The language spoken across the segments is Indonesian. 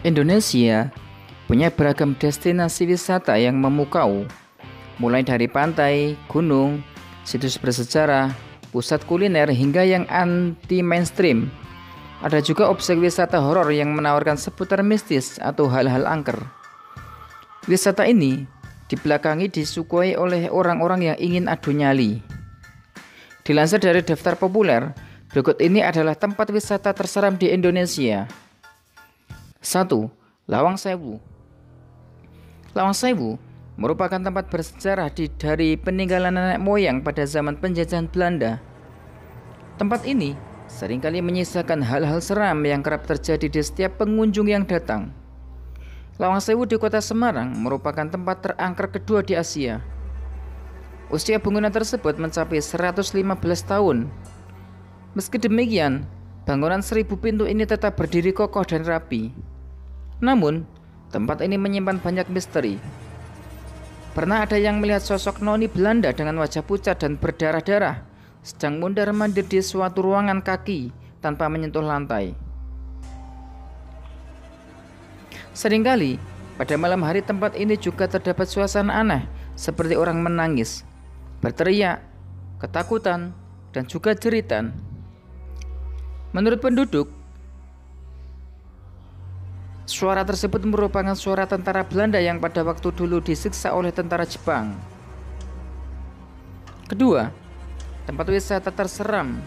Indonesia punya beragam destinasi wisata yang memukau, mulai dari pantai, gunung, situs bersejarah, pusat kuliner hingga yang anti mainstream. Ada juga objek wisata horor yang menawarkan seputar mistis atau hal-hal angker. Wisata ini dibelakangi disukai oleh orang-orang yang ingin adu nyali. Dilansir dari daftar populer, berikut ini adalah tempat wisata terseram di Indonesia. 1. Lawang Sewu. Lawang Sewu merupakan tempat bersejarah dari peninggalan nenek moyang pada zaman penjajahan Belanda. Tempat ini seringkali menyisakan hal-hal seram yang kerap terjadi di setiap pengunjung yang datang. Lawang Sewu di kota Semarang merupakan tempat terangker kedua di Asia. Usia bangunan tersebut mencapai 115 tahun. Meski demikian, bangunan 1000 pintu ini tetap berdiri kokoh dan rapi. Namun, tempat ini menyimpan banyak misteri. Pernah ada yang melihat sosok noni Belanda dengan wajah pucat dan berdarah-darah sedang mondar-mandir di suatu ruangan kaki tanpa menyentuh lantai. Seringkali, pada malam hari tempat ini juga terdapat suasana aneh seperti orang menangis, berteriak, ketakutan, dan juga jeritan. Menurut penduduk, suara tersebut merupakan suara tentara Belanda yang pada waktu dulu disiksa oleh tentara Jepang. Kedua, tempat wisata terseram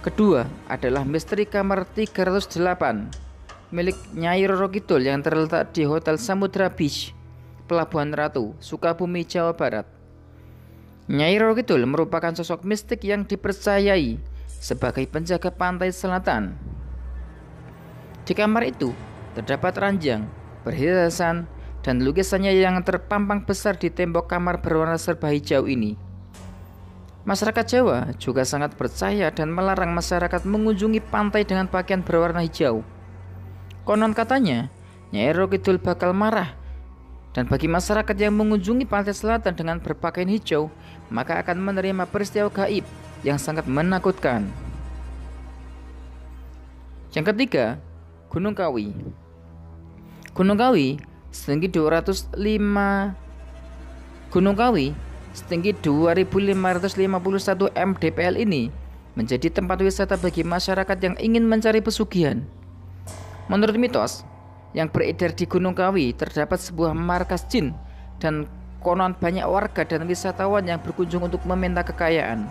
kedua adalah misteri kamar 308 milik Nyai Roro Kidul yang terletak di Hotel Samudra Beach, Pelabuhan Ratu, Sukabumi, Jawa Barat. Nyai Roro Kidul merupakan sosok mistik yang dipercayai sebagai penjaga pantai selatan. Di kamar itu terdapat ranjang, perhiasan, dan lukisannya yang terpampang besar di tembok kamar berwarna serba hijau ini. Masyarakat Jawa juga sangat percaya dan melarang masyarakat mengunjungi pantai dengan pakaian berwarna hijau. Konon katanya, Nyai Roro Kidul bakal marah, dan bagi masyarakat yang mengunjungi pantai selatan dengan berpakaian hijau, maka akan menerima peristiwa gaib yang sangat menakutkan. Yang ketiga, Gunung Kawi. Gunung Kawi setinggi 2551 mdpl ini menjadi tempat wisata bagi masyarakat yang ingin mencari pesugihan. Menurut mitos yang beredar di Gunung Kawi, terdapat sebuah markas jin dan konon banyak warga dan wisatawan yang berkunjung untuk meminta kekayaan.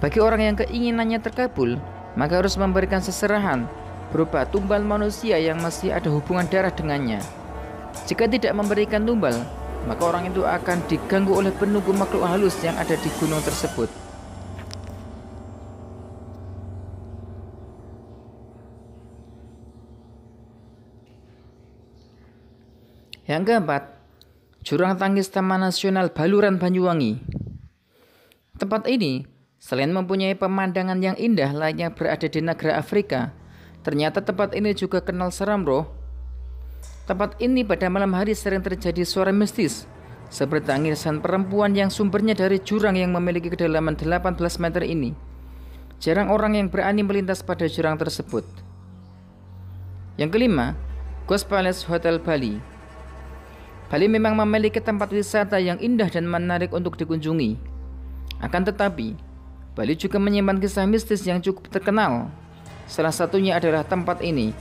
Bagi orang yang keinginannya terkabul, maka harus memberikan seserahan berupa tumbal manusia yang masih ada hubungan darah dengannya. Jika tidak memberikan tumbal, maka orang itu akan diganggu oleh penunggu makhluk halus yang ada di gunung tersebut. Yang keempat, Jurang Tangkis Taman Nasional Baluran Banyuwangi. Tempat ini selain mempunyai pemandangan yang indah layaknya berada di negara Afrika, ternyata tempat ini juga kenal seram roh. Tempat ini pada malam hari sering terjadi suara mistis seperti tangisan perempuan yang sumbernya dari jurang yang memiliki kedalaman 18 meter ini. Jarang orang yang berani melintas pada jurang tersebut. Yang kelima, Ghost Palace Hotel Bali. Bali memang memiliki tempat wisata yang indah dan menarik untuk dikunjungi. Akan tetapi, Bali juga menyimpan kisah mistis yang cukup terkenal. Salah satunya adalah tempat ini.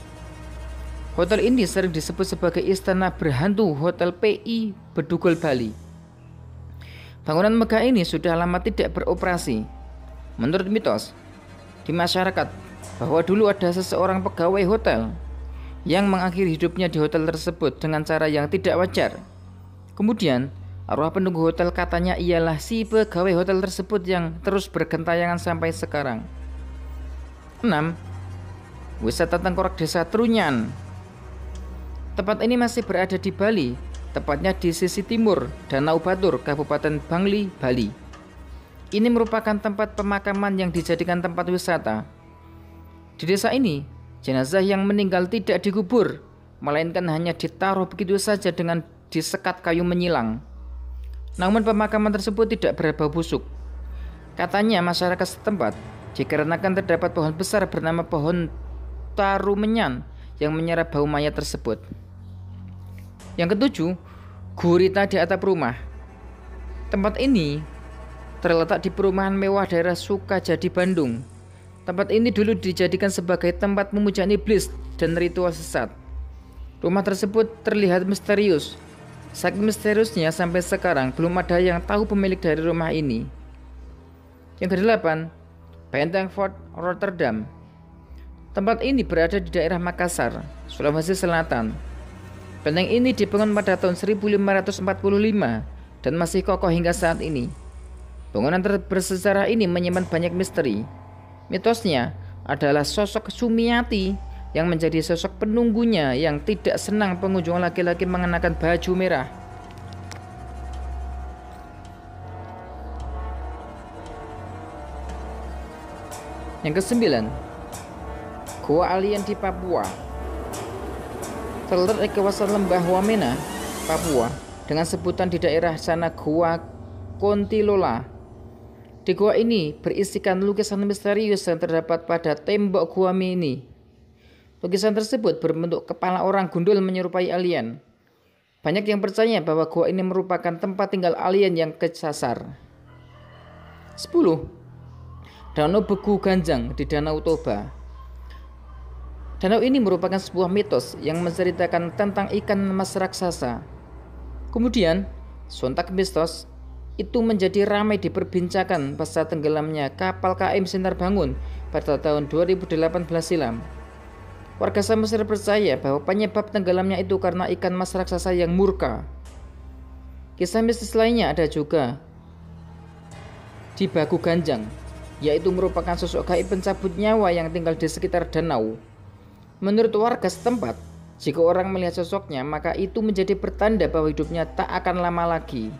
Hotel ini sering disebut sebagai istana berhantu Hotel PI Bedugul Bali. Bangunan megah ini sudah lama tidak beroperasi. Menurut mitos di masyarakat bahwa dulu ada seseorang pegawai hotel yang mengakhiri hidupnya di hotel tersebut dengan cara yang tidak wajar. Kemudian, arwah penunggu hotel katanya ialah si pegawai hotel tersebut yang terus bergentayangan sampai sekarang. 6. Wisata Tengkorak Desa Trunyan. Tempat ini masih berada di Bali, tepatnya di sisi timur Danau Batur, Kabupaten Bangli, Bali. Ini merupakan tempat pemakaman yang dijadikan tempat wisata. Di desa ini, jenazah yang meninggal tidak dikubur, melainkan hanya ditaruh begitu saja dengan disekat kayu menyilang. Namun pemakaman tersebut tidak berbau busuk. Katanya masyarakat setempat, dikarenakan terdapat pohon besar bernama pohon tarumenyan yang menyerap bau mayat tersebut. Yang ketujuh, gurita di atap rumah. Tempat ini terletak di perumahan mewah daerah Sukajadi, Bandung. Tempat ini dulu dijadikan sebagai tempat memujaan iblis dan ritual sesat. Rumah tersebut terlihat misterius. Saking misteriusnya sampai sekarang belum ada yang tahu pemilik dari rumah ini. Yang kedelapan, Benteng Fort Rotterdam. Tempat ini berada di daerah Makassar, Sulawesi Selatan. Benteng ini dibangun pada tahun 1545 dan masih kokoh hingga saat ini. Bangunan bersejarah ini menyimpan banyak misteri. Mitosnya adalah sosok Sumiati yang menjadi sosok penunggunya yang tidak senang pengunjung laki-laki mengenakan baju merah. Yang kesembilan, Gua Alien di Papua. Terletak di kawasan lembah Wamena, Papua, dengan sebutan di daerah sana Gua Kontilola. Di gua ini berisikan lukisan misterius yang terdapat pada tembok gua ini. Lukisan tersebut berbentuk kepala orang gundul menyerupai alien. Banyak yang percaya bahwa gua ini merupakan tempat tinggal alien yang kesasar. 10. Danau Begu Ganjang di Danau Toba. Danau ini merupakan sebuah mitos yang menceritakan tentang ikan mas raksasa. Kemudian, sontak mistos itu menjadi ramai diperbincangkan pasca tenggelamnya kapal KM Sinar Bangun pada tahun 2018 silam. Warga Samosir percaya bahwa penyebab tenggelamnya itu karena ikan mas raksasa yang murka. Kisah mistis lainnya ada juga di Bagu Ganjang, yaitu merupakan sosok gaib pencabut nyawa yang tinggal di sekitar danau. Menurut warga setempat, jika orang melihat sosoknya, maka itu menjadi pertanda bahwa hidupnya tak akan lama lagi.